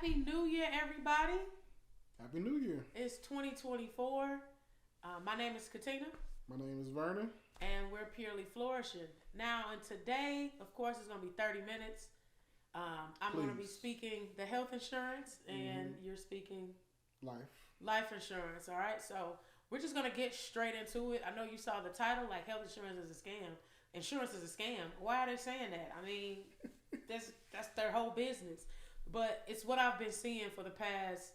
Happy New Year, everybody. Happy New Year. It's 2024. My name is Katina. My name is Vernon. And we're Purely Flourishing. Now, and today, of course, it's going to be 30 minutes. I'm going to be speaking the health insurance, and you're speaking life insurance, all right? So we're just going to get straight into it. I know you saw the title, like health insurance is a scam. Insurance is a scam. Why are they saying that? I mean, that's their whole business. But it's what I've been seeing for the past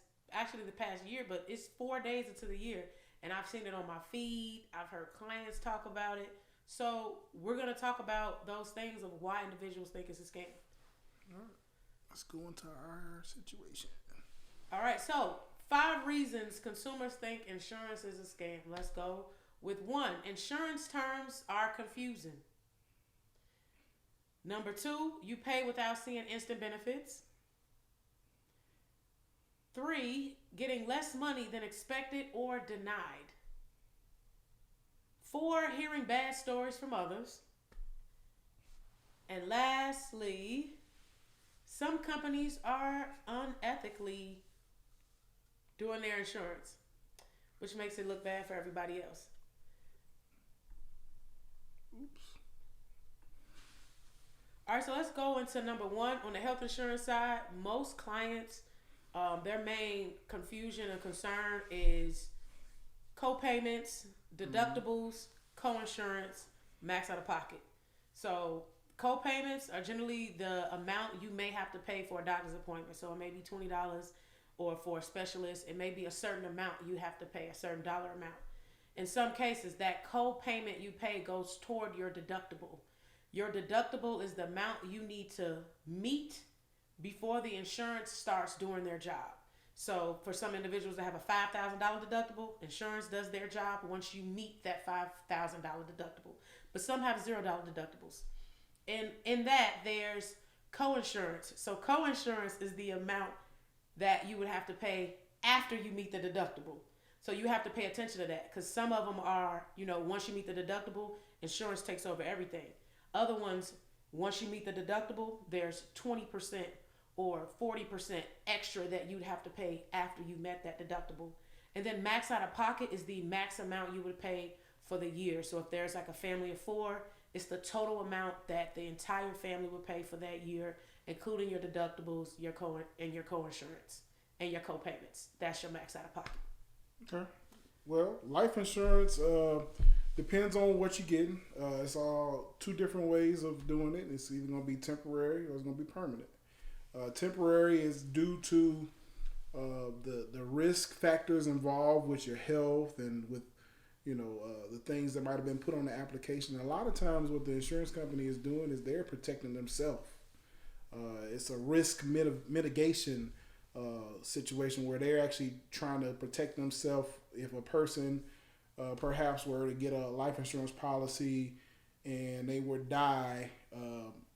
year, but it's 4 days into the year. And I've seen it on my feed. I've heard clients talk about it. So we're going to talk about those things of why individuals think it's a scam. All right. Let's go into our situation. All right. So 5 reasons consumers think insurance is a scam. Let's go with 1. Insurance terms are confusing. Number 2, you pay without seeing instant benefits. 3, getting less money than expected or denied. 4, hearing bad stories from others. And lastly, some companies are unethically doing their insurance, which makes it look bad for everybody else. Oops. All right, so let's go into number 1. On the health insurance side, most clients, their main confusion and concern is co-payments, deductibles, co-insurance, max out of pocket. So co-payments are generally the amount you may have to pay for a doctor's appointment. So it may be $20, or for a specialist, it may be a certain amount you have to pay, a certain dollar amount. In some cases, that co-payment you pay goes toward your deductible. Your deductible is the amount you need to meet before the insurance starts doing their job. So for some individuals that have a $5,000 deductible, insurance does their job once you meet that $5,000 deductible. But some have $0 deductibles. And in that, there's co-insurance. So co-insurance is the amount that you would have to pay after you meet the deductible. So you have to pay attention to that, because some of them are, once you meet the deductible, insurance takes over everything. Other ones, once you meet the deductible, there's 20% or 40% extra that you'd have to pay after you met that deductible. And then max out of pocket is the max amount you would pay for the year. So if there's like a family of 4, it's the total amount that the entire family would pay for that year, including your deductibles, your co-insurance, and your co-payments. That's your max out of pocket. Okay. Well, life insurance depends on what you're getting. It's all 2 different ways of doing it. It's either going to be temporary or it's going to be permanent. Temporary is due to the risk factors involved with your health and with the things that might have been put on the application. And a lot of times what the insurance company is doing is they're protecting themselves. It's a risk mitigation situation where they're actually trying to protect themselves if a person perhaps were to get a life insurance policy and they would die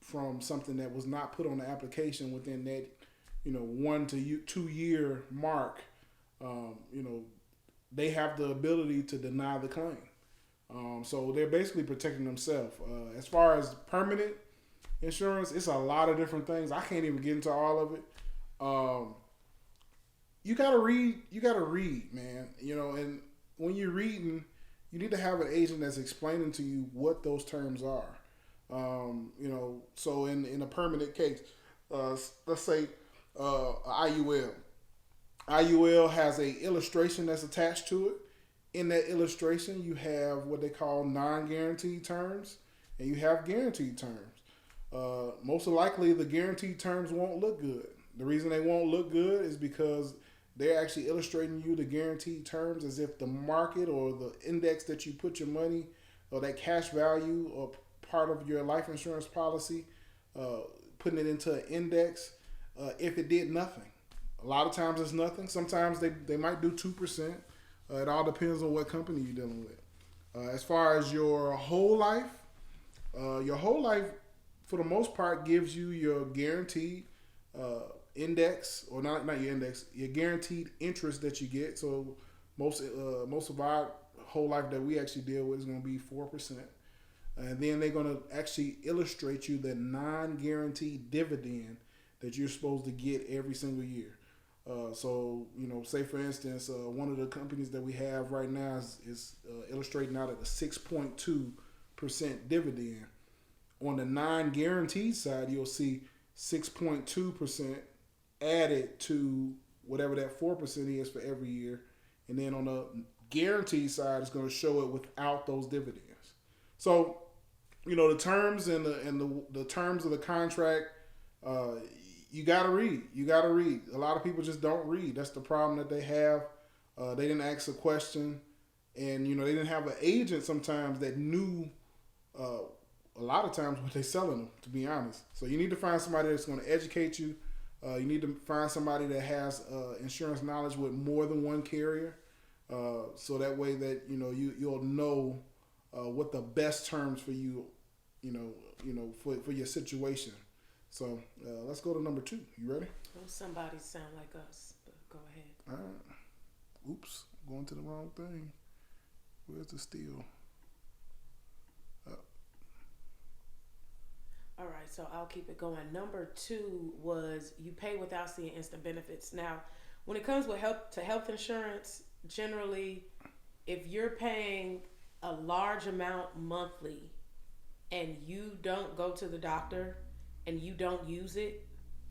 from something that was not put on the application within that 1 to 2 year mark. They have the ability to deny the claim. So they're basically protecting themselves. As far as permanent insurance, it's a lot of different things. I can't even get into all of it. You gotta read, man. And when you're reading, you need to have an agent that's explaining to you what those terms are. So in a permanent case, let's say IUL. IUL has a illustration that's attached to it. In that illustration, you have what they call non-guaranteed terms, and you have guaranteed terms. Most likely, the guaranteed terms won't look good. The reason they won't look good is because they're actually illustrating you the guaranteed terms as if the market or the index that you put your money or that cash value or part of your life insurance policy, putting it into an index, if it did nothing. A lot of times it's nothing. Sometimes they might do 2%. It all depends on what company you're dealing with. As far as your whole life for the most part gives you your guaranteed index, or not your index, your guaranteed interest that you get. So most of our whole life that we actually deal with is going to be 4%. And then they're going to actually illustrate you the non-guaranteed dividend that you're supposed to get every single year. So, say for instance, one of the companies that we have right now is illustrating out at a 6.2% dividend. On the non-guaranteed side, you'll see 6.2% added to whatever that 4% is for every year. And then on the guaranteed side, it's going to show it without those dividends. So, the terms and the terms of the contract, you gotta read. You gotta read. A lot of people just don't read. That's the problem that they have. They didn't ask a question, and they didn't have an agent sometimes that knew a lot of times what they're selling them. To be honest, so you need to find somebody that's going to educate you. You need to find somebody that has insurance knowledge with more than one carrier, so that way that you'll know what the best terms for you, for your situation. So let's go to number 2. You ready? Well, somebody sound like us, but go ahead. All right. Oops, I'm going to the wrong thing. Where's the steel? All right, so I'll keep it going. Number 2 was you pay without seeing instant benefits. Now, when it comes with health insurance, generally, if you're paying a large amount monthly and you don't go to the doctor and you don't use it,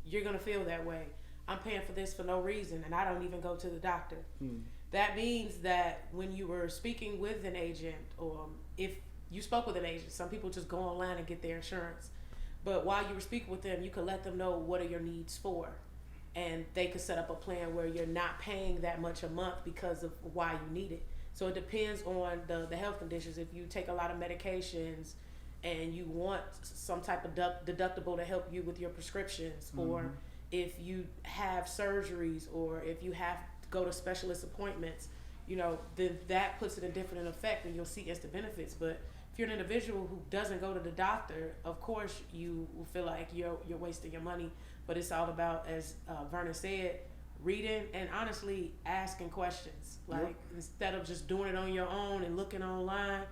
you're going to feel that way. I'm paying for this for no reason and I don't even go to the doctor. That means that when you were speaking with an agent, or if you spoke with an agent, some people just go online and get their insurance. But while you were speaking with them, you could let them know what are your needs for. And they could set up a plan where you're not paying that much a month because of why you need it. So it depends on the health conditions. If you take a lot of medications and you want some type of deductible to help you with your prescriptions, or if you have surgeries, or if you have to go to specialist appointments, then that puts it in different effect and you'll see instant benefits. But if you're an individual who doesn't go to the doctor, of course you will feel like you're wasting your money. But it's all about, as Vernon said, reading and honestly asking questions. Like, instead of just doing it on your own and looking online,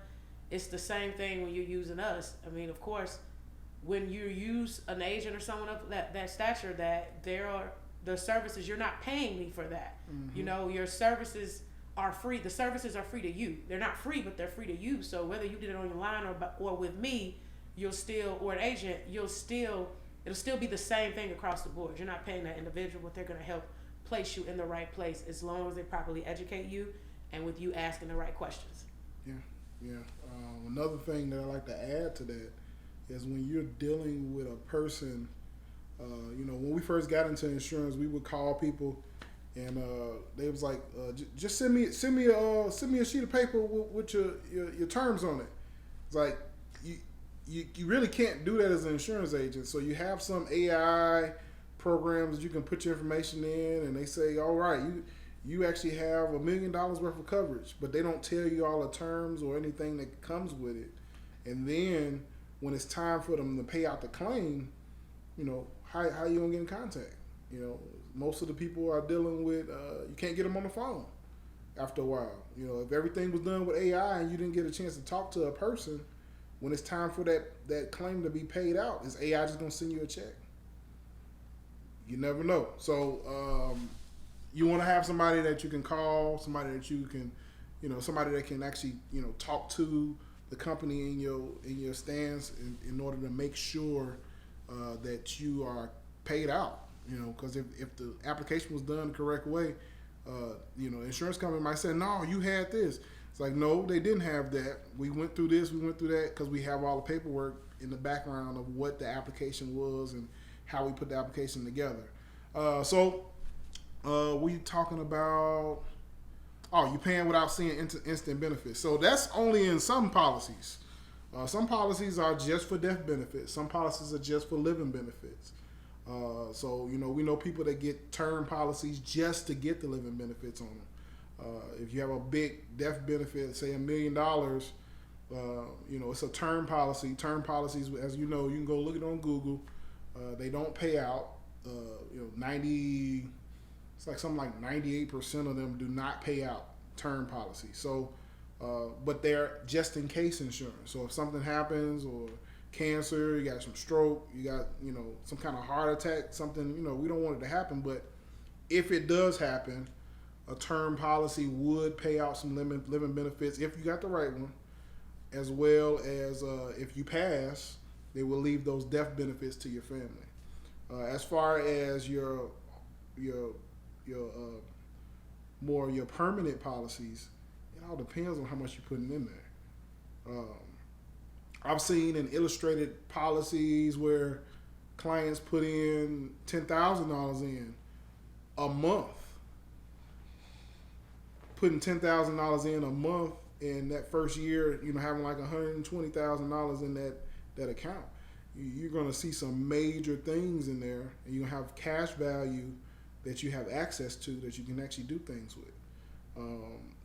it's the same thing when you're using us. I mean, of course, when you use an agent or someone of that stature, that there are the services, you're not paying me for that. Your services are free. The services are free to you. They're not free, but they're free to you. So whether you did it on your line or with me, or an agent, it'll still be the same thing across the board. You're not paying that individual, but they're going to help place you in the right place as long as they properly educate you and with you asking the right questions. Yeah. Another thing that I like to add to that is when you're dealing with a person, when we first got into insurance, we would call people and they was like, just send me a sheet of paper with your terms on it. It's like you really can't do that as an insurance agent. So you have some AI programs that you can put your information in, and they say, all right, you actually have $1 million worth of coverage, but they don't tell you all the terms or anything that comes with it. And then when it's time for them to pay out the claim, how you gonna get in contact? Most of the people are dealing with you can't get them on the phone after a while. If everything was done with AI and you didn't get a chance to talk to a person, when it's time for that claim to be paid out, is AI just gonna send you a check? You never know. So you want to have somebody that you can call, somebody that you can, somebody that can actually, talk to the company in your stance in order to make sure that you are paid out. Because if the application was done the correct way, insurance company might say, no, you had this. It's like, no, they didn't have that. We went through this, we went through that, because we have all the paperwork in the background of what the application was and how we put the application together. We talking about, you're paying without seeing instant benefits. So that's only in some policies. Some policies are just for death benefits. Some policies are just for living benefits. We know people that get term policies just to get the living benefits on them. If you have a big death benefit, say $1 million, it's a term policy. Term policies, as you know, you can go look it on Google. They don't pay out. 98% of them do not pay out term policies. So, but they're just in case insurance. So if something happens, or cancer, you got some stroke, you got some kind of heart attack, something, we don't want it to happen, but if it does happen, a term policy would pay out some living benefits if you got the right one, as well as if you pass, they will leave those death benefits to your family. As far as your permanent policies, it all depends on how much you're putting in there. I've seen in illustrated policies where clients put in $10,000 in a month, putting $10,000 in a month in that first year, having like $120,000 in that account. You're going to see some major things in there, and you're going to have cash value that you have access to that you can actually do things with.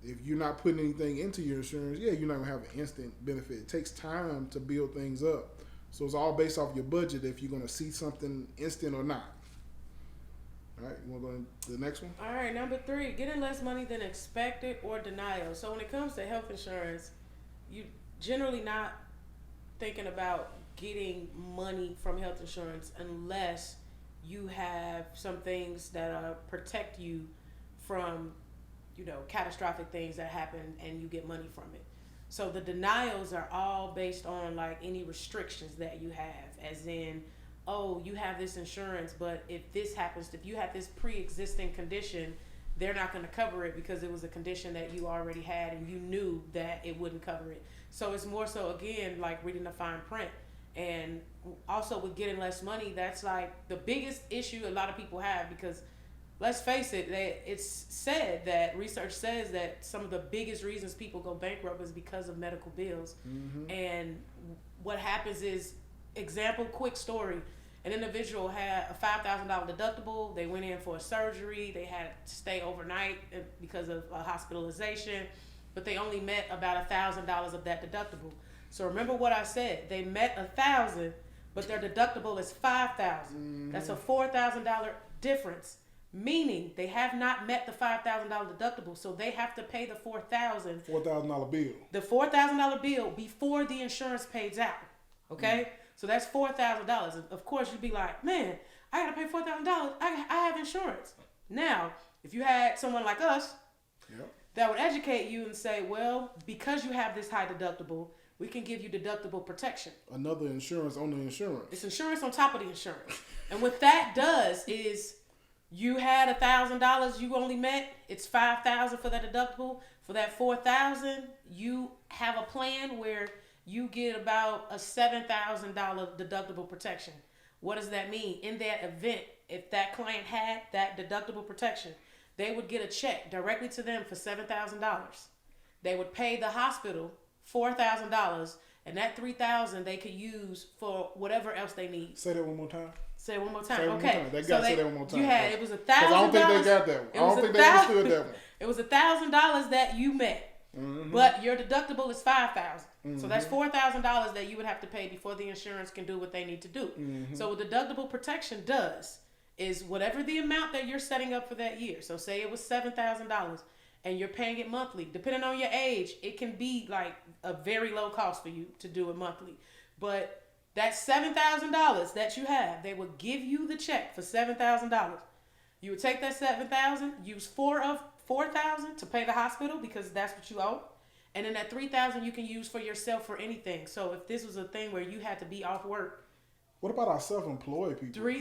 If you're not putting anything into your insurance, you're not going to have an instant benefit. It takes time to build things up. So it's all based off your budget if you're going to see something instant or not. All right, you want to go to the next one? All right, number 3, getting less money than expected or denial. So when it comes to health insurance, you generally not thinking about getting money from health insurance unless you have some things that protect you from, catastrophic things that happen and you get money from it. So the denials are all based on like any restrictions that you have, as in, oh, you have this insurance, but if this happens, if you have this pre-existing condition, they're not going to cover it because it was a condition that you already had and you knew that it wouldn't cover it. So it's more so, again, like reading the fine print. And also with getting less money, that's like the biggest issue a lot of people have, because let's face it, it's said that research says that some of the biggest reasons people go bankrupt is because of medical bills. Mm-hmm. And what happens is, example, quick story, an individual had a $5,000 deductible. They went in for a surgery. They had to stay overnight because of hospitalization, but they only met about $1,000 of that deductible. So remember what I said, they met $1,000, but their deductible is $5,000. Mm-hmm. That's a $4,000 difference, meaning they have not met the $5,000 deductible, so they have to pay the $4,000 bill. The $4,000 bill before the insurance pays out. Okay? Mm-hmm. So that's $4,000. Of course, you'd be like, man, I got to pay $4,000. I have insurance. Now, if you had someone like us, yep, that would educate you and say, well, because you have this high deductible, we can give you deductible protection. Another insurance on the insurance. It's insurance on top of the insurance. And what that does is, you had $1,000 you only met, it's $5,000 for that deductible. For that $4,000, you have a plan where you get about a $7,000 deductible protection. What does that mean? In that event, if that client had that deductible protection, they would get a check directly to them for $7,000. They would pay the hospital $4,000, and that $3,000 they could use for whatever else they need. Say that one more time. Say it one more time. Say Okay. They got to say that one more time. You had, it was $1,000. I don't think they got that one. I don't think they understood that one. It was $1,000 that you met, mm-hmm, but your deductible is $5,000. Mm-hmm. So that's $4,000 that you would have to pay before the insurance can do what they need to do. Mm-hmm. So what deductible protection does is whatever the amount that you're setting up for that year. So say it was $7,000 and you're paying it monthly. Depending on your age, it can be like a very low cost for you to do it monthly. But that $7,000 that you have, they will give you the check for $7,000. You would take that $7,000, use $4,000 to pay the hospital because that's what you owe, and then that $3,000 you can use for yourself for anything. So if this was a thing where you had to be off work, what about our self-employed people?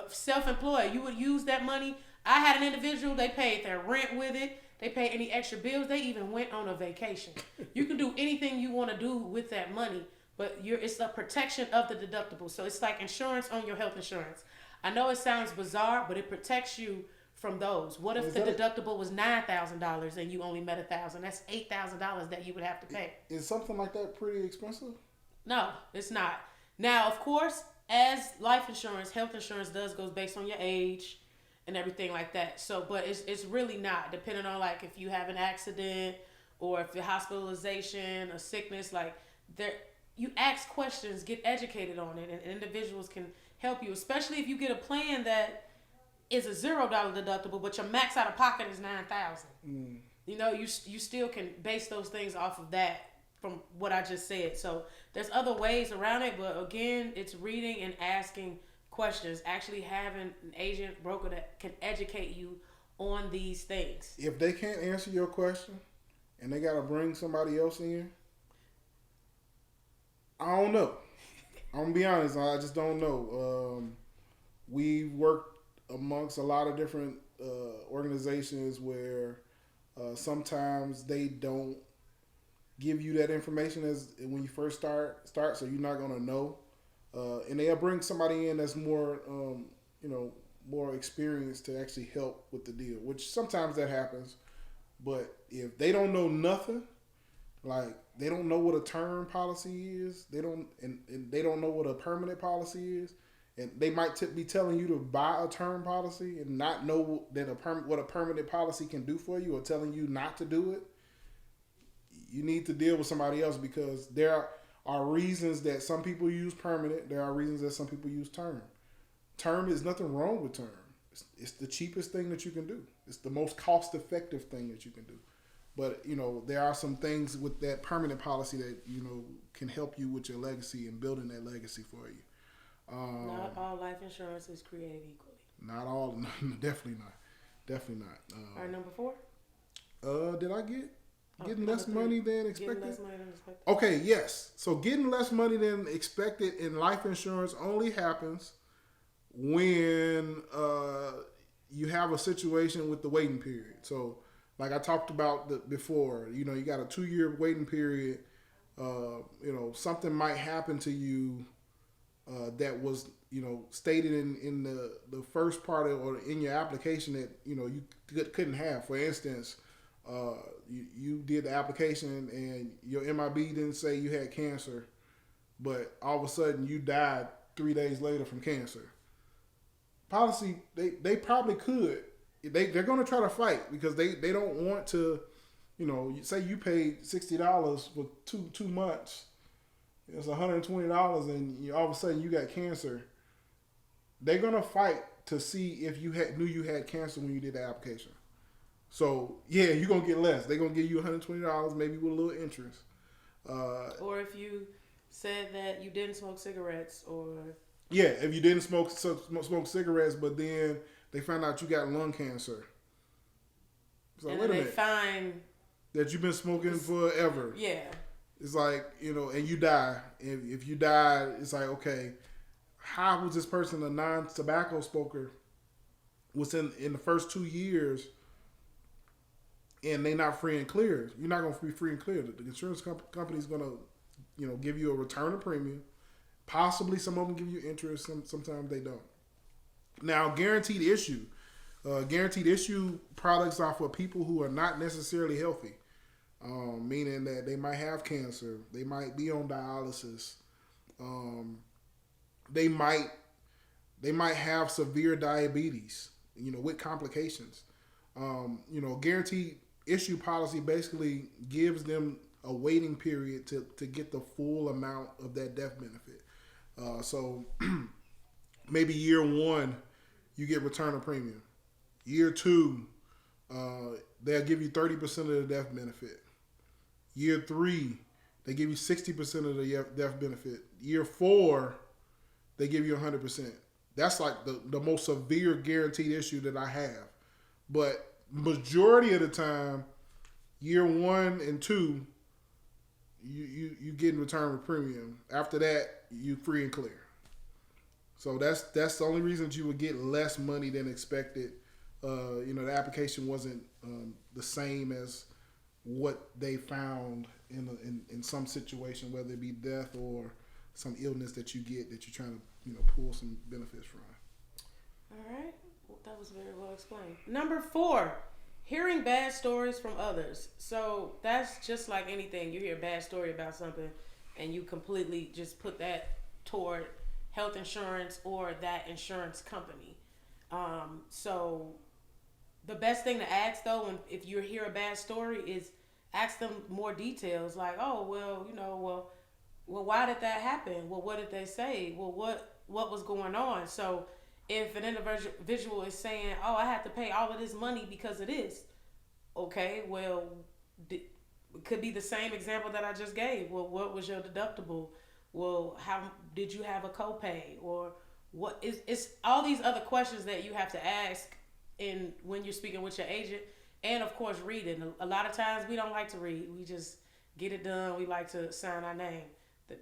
Self-employed, you would use that money. I had an individual; they paid their rent with it. They paid any extra bills. They even went on a vacation. You can do anything you want to do with that money. But it's a protection of the deductible. So it's like insurance on your health insurance. I know it sounds bizarre, but it protects you from those. What if the deductible was $9,000 and you only met $1,000? That's $8,000 that you would have to pay. Is something like that pretty expensive? No, it's not. Now, of course, as life insurance, health insurance goes based on your age and everything like that. So, but it's really not, depending on like if you have an accident or if your hospitalization or sickness, like you ask questions, get educated on it, and individuals can help you, especially if you get a plan that is a $0 deductible, but your max out of pocket is $9,000. Mm. You still can base those things off of that from what I just said. So there's other ways around it, but again, it's reading and asking questions. Actually having an agent, broker that can educate you on these things. If they can't answer your question and they got to bring somebody else in, I don't know. I'm going to be honest. I just don't know. We've worked amongst a lot of different organizations where sometimes they don't give you that information as when you first start, so you're not gonna know. And they'll bring somebody in that's more, more experienced to actually help with the deal, which sometimes that happens. But if they don't know nothing, like they don't know what a term policy is, they don't know what a permanent policy is, and they might be telling you to buy a term policy and not know that what a permanent policy can do for you, or telling you not to do it. You need to deal with somebody else, because there are reasons that some people use permanent. There are reasons that some people use term. Term is nothing wrong with term. It's the cheapest thing that you can do. It's the most cost-effective thing that you can do. But, there are some things with that permanent policy that, can help you with your legacy and building that legacy for you. Not all life insurance is created equally. Not all. Definitely not. Definitely not. All right, number 4? Did I get... Getting less money than expected? Getting less money than expected. Okay, yes. So getting less money than expected in life insurance only happens when you have a situation with the waiting period. So like I talked about before, you got a 2-year waiting period. Something might happen to you that was, stated in the first part or in your application that, you couldn't have. For instance, you did the application and your MIB didn't say you had cancer, but all of a sudden you died 3 days later from cancer. Policy, they probably could. They're going to try to fight, because they don't want to, say you paid $60 for two months. It's $120, and all of a sudden you got cancer. They're going to fight to see if you knew you had cancer when you did the application. So, yeah, you're going to get less. They're going to give you $120, maybe with a little interest. Or if you said that you didn't smoke cigarettes, or... Yeah, if you didn't smoke cigarettes, but then they found out you got lung cancer. So, and wait a they minute. find... That you've been smoking forever. Yeah. It's like, and you die. If you died, it's like, okay, how was this person a non-tobacco smoker within in the first 2 years, and they not free and clear? You're not going to be free and clear. The insurance company's going to, give you a return of premium. Possibly some of them give you interest. Sometimes they don't. Now, guaranteed issue. Guaranteed issue products are for people who are not necessarily healthy. Meaning that they might have cancer. They might be on dialysis. They might have severe diabetes, with complications. Guaranteed issue policy basically gives them a waiting period to get the full amount of that death benefit. So maybe year 1, you get return of premium. Year 2, they'll give you 30% of the death benefit. Year 3, they give you 60% of the death benefit. Year 4, they give you 100%. That's like the most severe guaranteed issue that I have. But majority of the time, year 1 and 2, you get in return of premium. After that, you free and clear. So that's the only reason that you would get less money than expected. The application wasn't the same as what they found in some situation, whether it be death or some illness that you get that you're trying to pull some benefits from. All right, well, that was very well explained. Number 4, hearing bad stories from others. So that's just like anything. You hear a bad story about something, and you completely just put that toward health insurance or that insurance company. So the best thing to ask, though, if you hear a bad story, is ask them more details. Like, oh, well, why did that happen? Well, what did they say? Well, what was going on? So if an individual is saying, oh, I had to pay all of this money because of this, okay, well, it could be the same example that I just gave. Well, what was your deductible? Well, how did you have a copay? Or what is it's all these other questions that you have to ask in when you're speaking with your agent, and of course reading. A lot of times we don't like to read. We just get it done. We like to sign our name.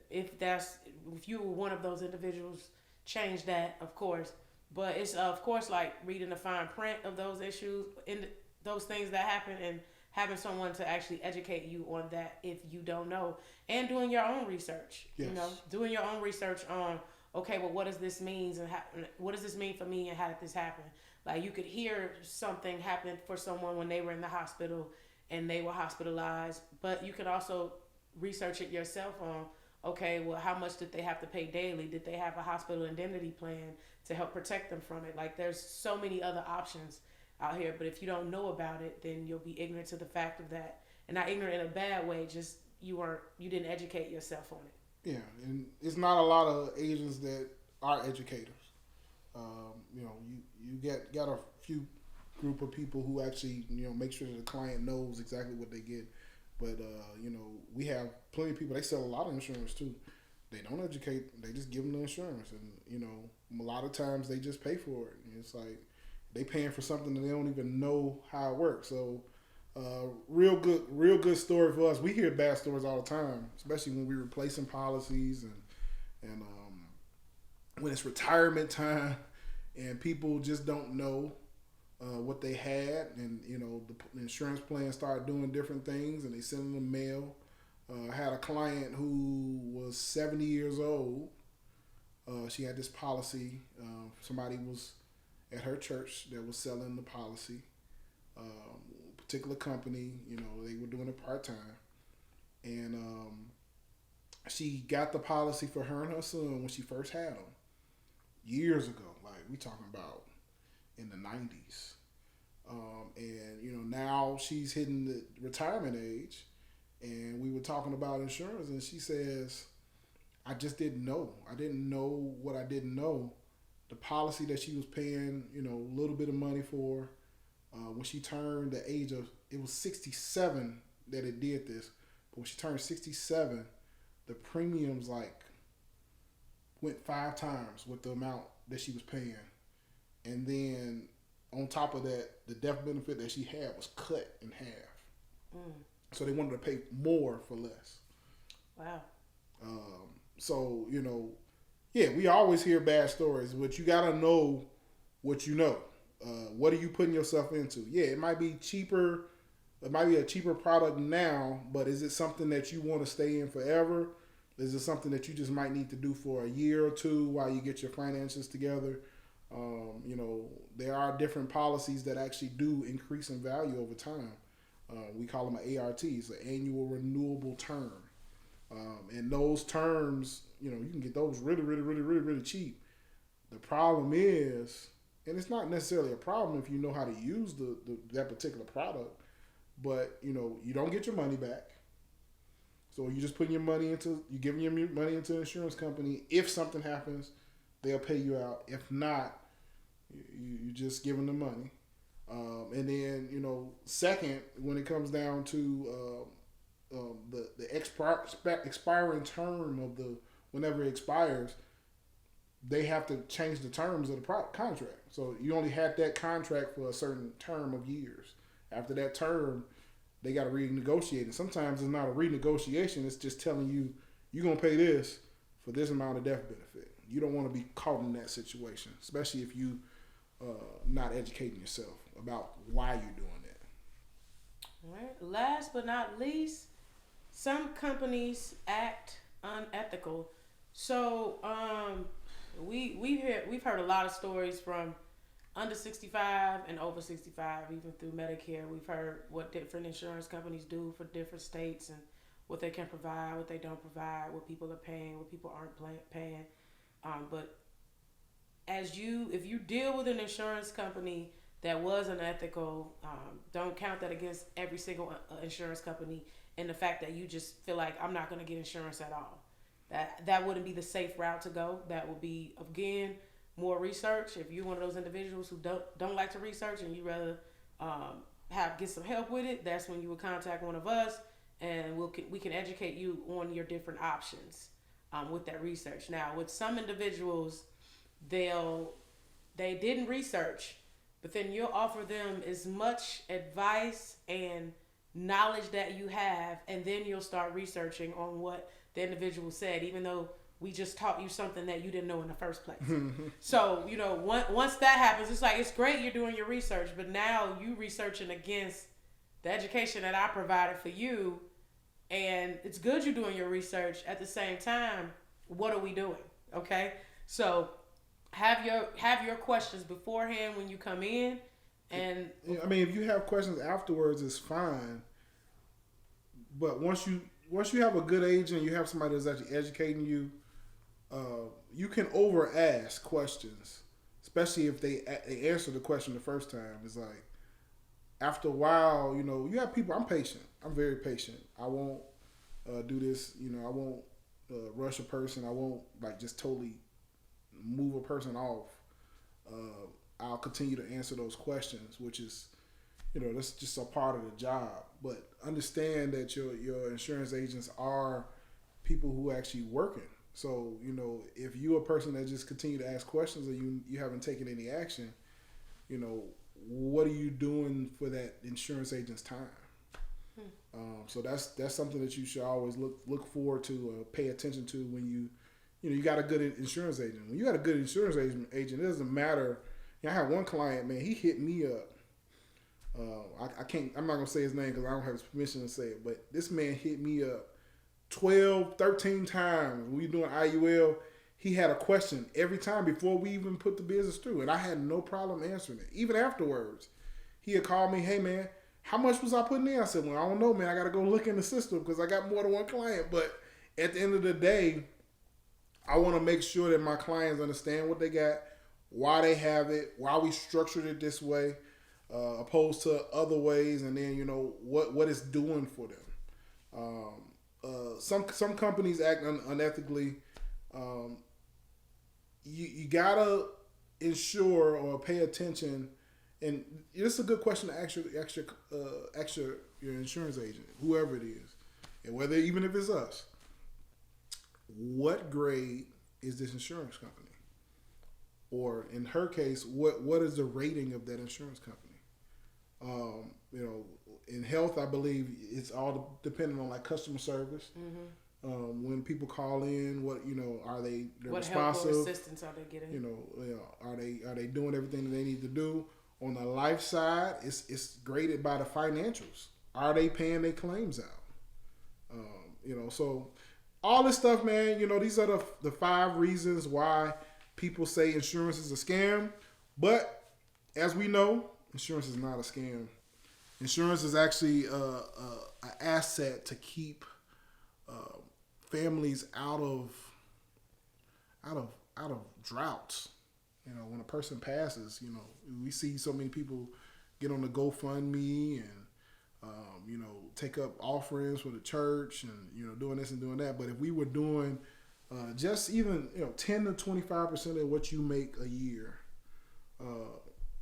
If you were one of those individuals, change that, of course. But it's of course like reading the fine print of those issues and those things that happen, and having someone to actually educate you on that if you don't know, and doing your own research. Yes. You know, doing your own research on, okay, well, what does this mean, and what does this mean for me, and how did this happen? Like, you could hear something happen for someone when they were in the hospital and they were hospitalized, but you could also research it yourself on, okay, well, how much did they have to pay daily? Did they have a hospital indemnity plan to help protect them from it? Like, there's so many other options out here, but if you don't know about it, then you'll be ignorant to the fact of that, and not ignorant in a bad way, just you didn't educate yourself on it. Yeah, and it's not a lot of agents that are educators. You got a few group of people who actually make sure that the client knows exactly what they get. But we have plenty of people. They sell a lot of insurance too. They don't educate. They just give them the insurance, and a lot of times they just pay for it. And it's like they paying for something that they don't even know how it works. So, real good story for us. We hear bad stories all the time, especially when we're replacing policies and when it's retirement time and people just don't know what they had, and the insurance plan started doing different things, and they send them mail. I had a client who was 70 years old. She had this policy. Somebody was at her church that was selling the policy. Particular company, they were doing it part-time. And she got the policy for her and her son when she first had them. Years ago, like we talking about in the 90s. And now she's hitting the retirement age, and we were talking about insurance, and she says, I just didn't know. I didn't know what I didn't know. The policy that she was paying, a little bit of money for, when she turned the age of, it was 67 that it did this, but when she turned 67, the premiums went 5 times with the amount that she was paying. And then on top of that, the death benefit that she had was cut in half. Mm. So they wanted to pay more for less. Wow. So, we always hear bad stories, but you got to know what you know. What are you putting yourself into? Yeah, it might be cheaper. It might be a cheaper product now, but is it something that you want to stay in forever? Is it something that you just might need to do for a year or two while you get your finances together? There are different policies that actually do increase in value over time. We call them ARTs, an annual renewable term. And those terms, you can get those really, really, really, really, really cheap. The problem is, and it's not necessarily a problem if you know how to use that particular product, but you don't get your money back. So you're just putting you're giving your money into an insurance company. If something happens, they'll pay you out. If not, you just give them the money. And then, second, when it comes down to the expiring term of whenever it expires, they have to change the terms of the contract. So you only had that contract for a certain term of years. After that term, they got to renegotiate. And sometimes it's not a renegotiation. It's just telling you, you're going to pay this for this amount of death benefit. You don't want to be caught in that situation, especially if you not educating yourself about why you're doing that. All right. Last but not least, some companies act unethical. So we've heard a lot of stories from under 65 and over 65, even through Medicare. We've heard what different insurance companies do for different states and what they can provide, what they don't provide, what people are paying, what people aren't paying. But if you deal with an insurance company that was unethical, don't count that against every single insurance company, and the fact that you just feel like, I'm not going to get insurance at all. That wouldn't be the safe route to go. That would be, again, more research. If you're one of those individuals who don't like to research and you rather get some help with it, that's when you would contact one of us, and we can educate you on your different options with that research. Now, with some individuals, they didn't research, but then you'll offer them as much advice and knowledge that you have, and then you'll start researching on what the individual said, even though we just taught you something that you didn't know in the first place. So, once that happens, it's like, it's great you're doing your research, but now you researching against the education that I provided for you, and it's good you're doing your research. At the same time, what are we doing? Okay? So, have your questions beforehand when you come in, and I mean, if you have questions afterwards, it's fine. But once you have a good agent, you have somebody that's actually educating you. You can over ask questions, especially if they answer the question the first time. It's like, after a while, you have people. I'm patient. I'm very patient. I won't do this. I won't rush a person. I won't just totally move a person off. I'll continue to answer those questions, which is, that's just a part of the job. But understand that your insurance agents are people who are actually working. So, if you're a person that just continue to ask questions and you haven't taken any action, what are you doing for that insurance agent's time? So that's something that you should always look forward to, pay attention to when you got a good insurance agent. When you got a good insurance agent, it doesn't matter. I had one client, man, he hit me up. I'm not going to say his name because I don't have his permission to say it, but this man hit me up 12, 13 times. When we were doing IUL, he had a question every time before we even put the business through, and I had no problem answering it. Even afterwards, he had called me, hey, man, how much was I putting in? I said, well, I don't know, man. I got to go look in the system because I got more than one client. But at the end of the day, I want to make sure that my clients understand what they got, why they have it, why we structured it this way, opposed to other ways, and then what it's doing for them. Some companies act unethically. You gotta ensure or pay attention, and this is a good question to ask your insurance agent, whoever it is, and whether even if it's us. What grade is this insurance company? Or in her case, what is the rating of that insurance company? In health, I believe it's all dependent on customer service. Mm-hmm. When people call in, are they responsive? What help or assistance are they getting? Are they doing everything that they need to do? On the life side, it's graded by the financials. Are they paying their claims out? So all this stuff, man. These are the 5 reasons why people say insurance is a scam. But as we know, insurance is not a scam. Insurance is actually an asset to keep families out of droughts. When a person passes, we see so many people get on the GoFundMe and take up offerings for the church and doing this and doing that. But if we were doing just even 10 to 25% of what you make a year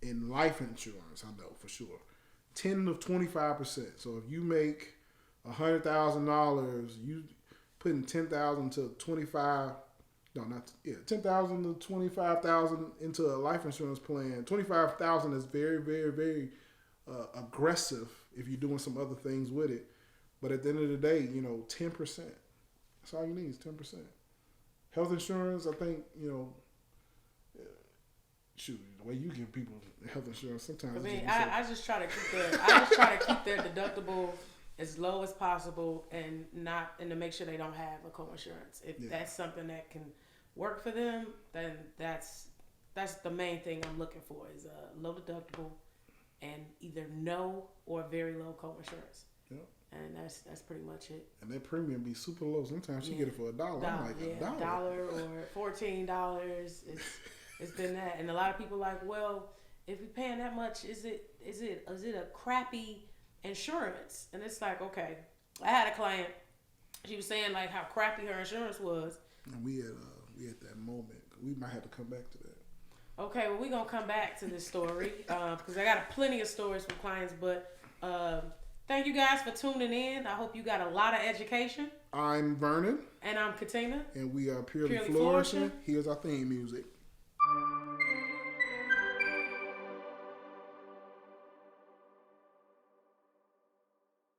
in life insurance, I know for sure, 10 to 25%. So if you make $100,000, you putting 10,000 to 25. No, not 10,000 to 25,000 into a life insurance plan. 25,000 is very, very, very aggressive if you're doing some other things with it. But at the end of the day, 10%. That's all you need is 10%. Health insurance, I think, shoot, the way you give people health insurance sometimes. I mean, I just try to keep their deductible as low as possible and to make sure they don't have a co-insurance. If that's something that can work for them, then that's the main thing I'm looking for is a low deductible and either no or very low co-insurance. Yep. And that's pretty much it. And that premium be super low. Sometimes you get it for $1. I'm like, $1 or $14. It's been that, and a lot of people are like, well, if you're paying that much, is it a crappy insurance? And it's like, okay, I had a client. She was saying how crappy her insurance was. And we at that moment. We might have to come back to that. Okay, well, we're gonna come back to this story because I got plenty of stories from clients. But thank you guys for tuning in. I hope you got a lot of education. I'm Vernon. And I'm Katina. And we are Purely Flourishing. Here's our theme music.